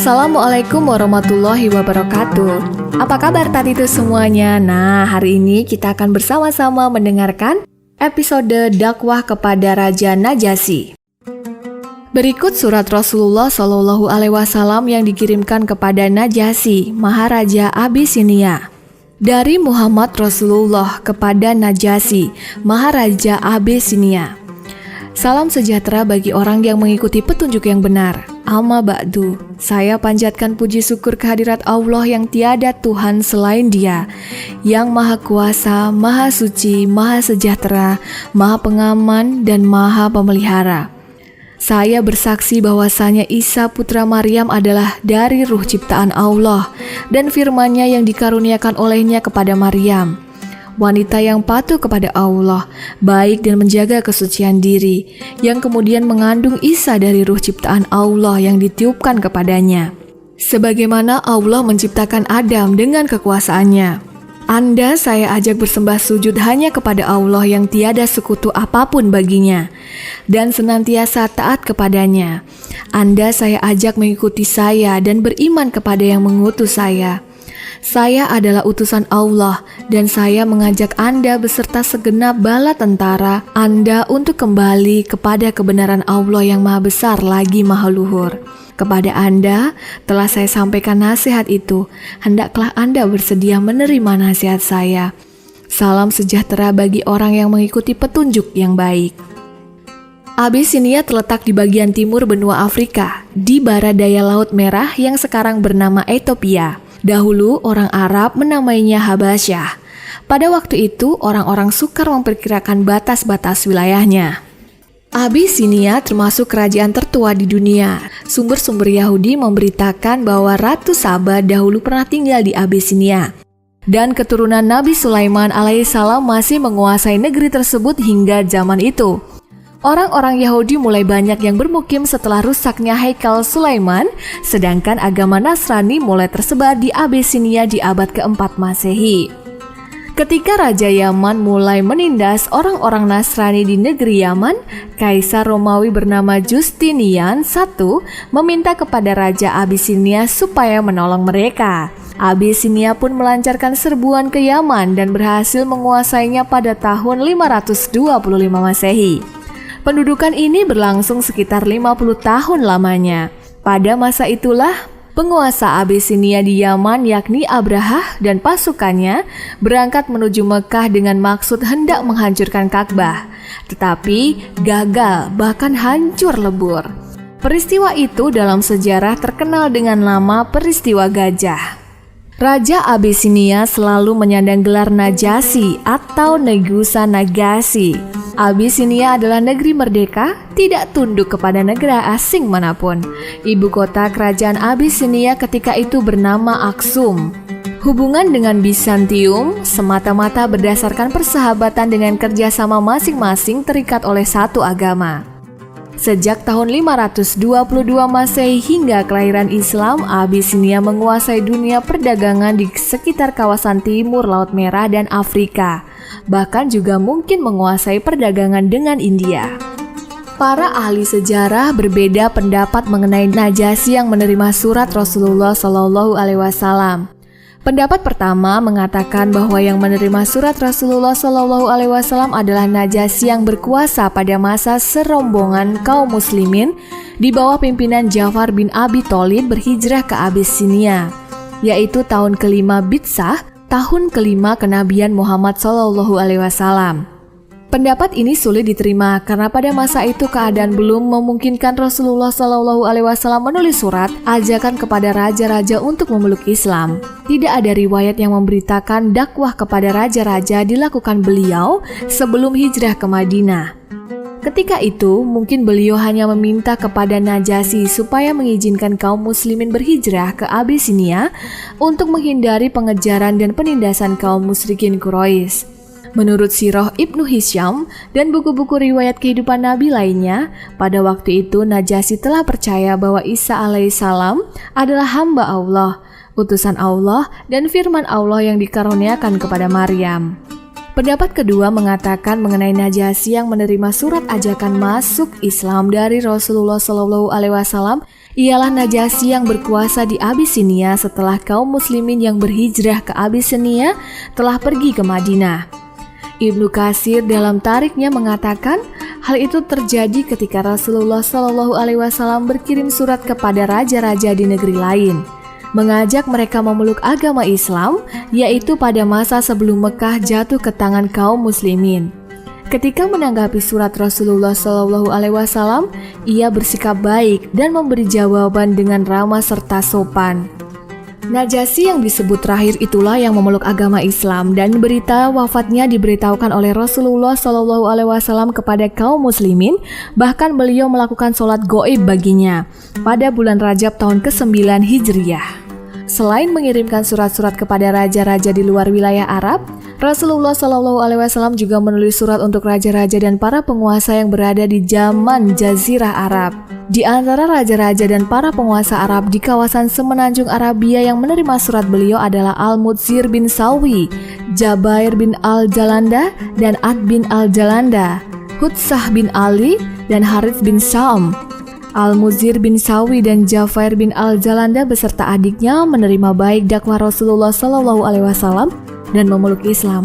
Assalamualaikum warahmatullahi wabarakatuh. Apa kabar tadi itu semuanya? Nah, hari ini kita akan bersama-sama mendengarkan episode dakwah kepada Raja Najasyi. Berikut surat Rasulullah Shallallahu Alaihi Wasallam yang dikirimkan kepada Najasyi, Maharaja Abisinia. Dari Muhammad Rasulullah kepada Najasyi, Maharaja Abisinia. Salam sejahtera bagi orang yang mengikuti petunjuk yang benar. Amma ba'du, saya panjatkan puji syukur kehadirat Allah yang tiada Tuhan selain Dia, yang Maha Kuasa, Maha Suci, Maha Sejahtera, Maha Pengaman, dan Maha Pemelihara. Saya bersaksi bahwasanya Isa putra Maryam adalah dari ruh ciptaan Allah dan firman-Nya yang dikaruniakan olehnya kepada Maryam. Wanita yang patuh kepada Allah, baik dan menjaga kesucian diri, yang kemudian mengandung Isa dari ruh ciptaan Allah yang ditiupkan kepadanya. Sebagaimana Allah menciptakan Adam dengan kekuasaannya. Anda saya ajak bersembah sujud hanya kepada Allah yang tiada sekutu apapun baginya, dan senantiasa taat kepadanya. Anda saya ajak mengikuti saya dan beriman kepada yang mengutus saya. Saya adalah utusan Allah dan saya mengajak Anda beserta segenap bala tentara Anda untuk kembali kepada kebenaran Allah yang maha besar lagi maha luhur. Kepada Anda telah saya sampaikan nasihat itu, hendaklah Anda bersedia menerima nasihat saya. Salam sejahtera bagi orang yang mengikuti petunjuk yang baik. Abisinia terletak di bagian timur benua Afrika, di barat daya Laut Merah yang sekarang bernama Ethiopia. Dahulu orang Arab menamainya Habasyah. Pada waktu itu orang-orang sukar memperkirakan batas-batas wilayahnya. Abisinia termasuk kerajaan tertua di dunia. Sumber-sumber Yahudi memberitakan bahwa Ratu Saba dahulu pernah tinggal di Abisinia. Dan keturunan Nabi Sulaiman alaihissalam masih menguasai negeri tersebut hingga zaman itu. Orang-orang Yahudi mulai banyak yang bermukim setelah rusaknya Haikal Sulaiman, sedangkan agama Nasrani mulai tersebar di Abisinia di abad keempat Masehi. Ketika Raja Yaman mulai menindas orang-orang Nasrani di negeri Yaman, Kaisar Romawi bernama Justinian I meminta kepada Raja Abisinia supaya menolong mereka. Abisinia pun melancarkan serbuan ke Yaman dan berhasil menguasainya pada tahun 525 Masehi. Pendudukan ini berlangsung sekitar 50 tahun lamanya. Pada masa itulah, penguasa Abisinia di Yaman yakni Abrahah dan pasukannya berangkat menuju Mekah dengan maksud hendak menghancurkan Ka'bah. Tetapi gagal, bahkan hancur lebur. Peristiwa itu dalam sejarah terkenal dengan nama Peristiwa Gajah. Raja Abisinia selalu menyandang gelar Najasyi atau Negusa Nagasi. Abisinia adalah negeri merdeka, tidak tunduk kepada negara asing manapun. Ibu kota kerajaan Abisinia ketika itu bernama Aksum. Hubungan dengan Bizantium semata-mata berdasarkan persahabatan dengan kerjasama masing-masing terikat oleh satu agama. Sejak tahun 522 Masehi hingga kelahiran Islam, Abisinia menguasai dunia perdagangan di sekitar kawasan timur Laut Merah dan Afrika. Bahkan juga mungkin menguasai perdagangan dengan India. Para ahli sejarah berbeda pendapat mengenai Najasyi yang menerima surat Rasulullah Shallallahu Alaihi Wasallam. Pendapat pertama mengatakan bahwa yang menerima surat Rasulullah Shallallahu Alaihi Wasallam adalah Najasyi yang berkuasa pada masa serombongan kaum muslimin di bawah pimpinan Ja'far bin Abi Thalib berhijrah ke Abisinia, yaitu tahun kelima Bitsah, tahun kelima kenabian Muhammad Shallallahu Alaihi Wasallam. Pendapat ini sulit diterima karena pada masa itu keadaan belum memungkinkan Rasulullah Shallallahu Alaihi Wasallam menulis surat ajakan kepada raja-raja untuk memeluk Islam. Tidak ada riwayat yang memberitakan dakwah kepada raja-raja dilakukan beliau sebelum hijrah ke Madinah. Ketika itu, mungkin beliau hanya meminta kepada Najasyi supaya mengizinkan kaum muslimin berhijrah ke Abisinia untuk menghindari pengejaran dan penindasan kaum musyrikin Quraisy. Menurut Sirah Ibnu Hisham dan buku-buku riwayat kehidupan Nabi lainnya, pada waktu itu Najasyi telah percaya bahwa Isa alaihissalam adalah hamba Allah, utusan Allah, dan firman Allah yang dikaruniakan kepada Maryam. Pendapat kedua mengatakan mengenai Najasyi yang menerima surat ajakan masuk Islam dari Rasulullah Shallallahu Alaihi Wasallam, Ialah Najasyi yang berkuasa di Abisinia setelah kaum muslimin yang berhijrah ke Abisinia telah pergi ke Madinah. Ibnu Katsir dalam tarikhnya mengatakan hal itu terjadi ketika Rasulullah SAW berkirim surat kepada raja-raja di negeri lain, mengajak mereka memeluk agama Islam, yaitu pada masa sebelum Mekah jatuh ke tangan kaum muslimin. Ketika menanggapi surat Rasulullah SAW, ia bersikap baik dan memberi jawaban dengan ramah serta sopan. Najasyi yang disebut terakhir itulah yang memeluk agama Islam, dan berita wafatnya diberitahukan oleh Rasulullah SAW kepada kaum muslimin. Bahkan beliau melakukan sholat gaib baginya pada bulan Rajab tahun ke-9 Hijriyah. Selain mengirimkan surat-surat kepada raja-raja di luar wilayah Arab, Rasulullah SAW juga menulis surat untuk raja-raja dan para penguasa yang berada di zaman Jazirah Arab. Di antara raja-raja dan para penguasa Arab di kawasan semenanjung Arabia yang menerima surat beliau adalah Al-Mudzir bin Sawi, Jabair bin Al-Jalanda, dan Ad bin Al-Jalanda, Hutsah bin Ali, dan Harith bin Syam. Al-Mudzir bin Sawi dan Jabair bin Al-Jalanda beserta adiknya menerima baik dakwah Rasulullah SAW dan memeluk Islam.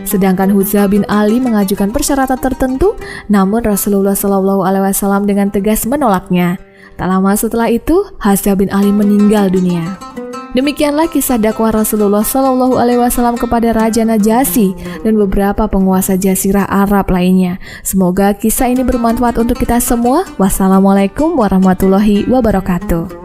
Sedangkan Hutsah bin Ali mengajukan persyaratan tertentu, namun Rasulullah SAW dengan tegas menolaknya. Tak lama setelah itu, Hutsah bin Ali meninggal dunia. Demikianlah kisah dakwah Rasulullah SAW kepada Raja Najasyi dan beberapa penguasa Jazirah Arab lainnya. Semoga kisah ini bermanfaat untuk kita semua. Wassalamualaikum warahmatullahi wabarakatuh.